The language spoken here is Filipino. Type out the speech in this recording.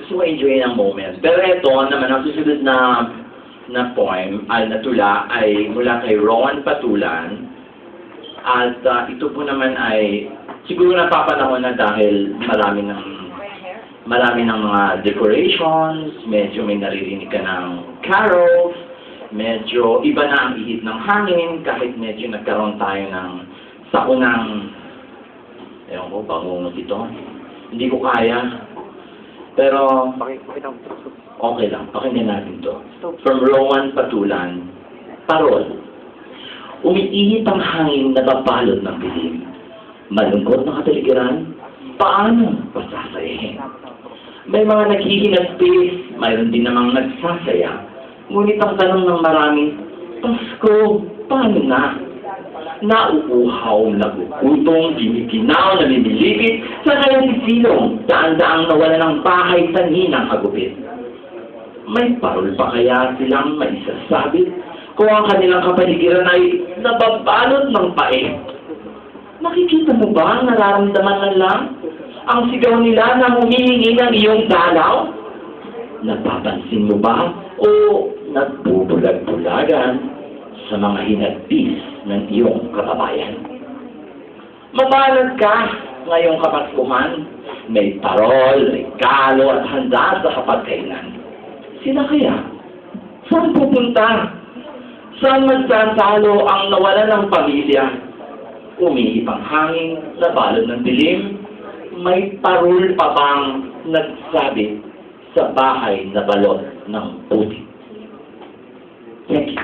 gusto ko enjoy ang moments. Pero ito naman, ang susunod na poem, na tula, ay mula kay Rowan Patulan. At ito po naman ay siguro napapanahon na dahil marami ng mga decorations, medyo may naririnig ka ng carols, medyo iba na ang ihip ng hangin, kahit medyo nagkaroon tayo ng saunang, ewan ko, bangungot ito. Hindi ko kaya. Pero, okay lang. Pakinggan natin to. From Rowan Patulan, Parol. Umiihip ang hangin na babalot ng dilim. Malungkot na kataligiran, paano pasasayahin? May mga naghihinagpis, mayroon din namang nagsasaya. Ngunit ang tanong ng marami, Pasko, paano na? Nauuhaw, nagugutong, giniginaw, namimilipit, sa kanyang sisilong, daan-daang nawala ng bahay sa ninang agupit. May parol pa kaya silang maisasabit kung ang kanilang kapaligiran ay nababalot ng pae? Nakikita mo ba ang nararamdaman na lang? Ang sigaw nila na humihingi ng iyong dalaw? Napapansin mo ba o nagbubulag-bulagan sa mga hinagpis ng iyong kababayan? Mabalad ka ngayong Kapaskuhan, may parol, regalo at handa sa kapagkainan. Sila kaya? Saan pupunta? Saan magsasalo ang nawalan ng pamilya? Umiihip ang hangin, nabalot ng dilim, may parol pa bang nagsabi sa bahay na balot ng putik? Thank you.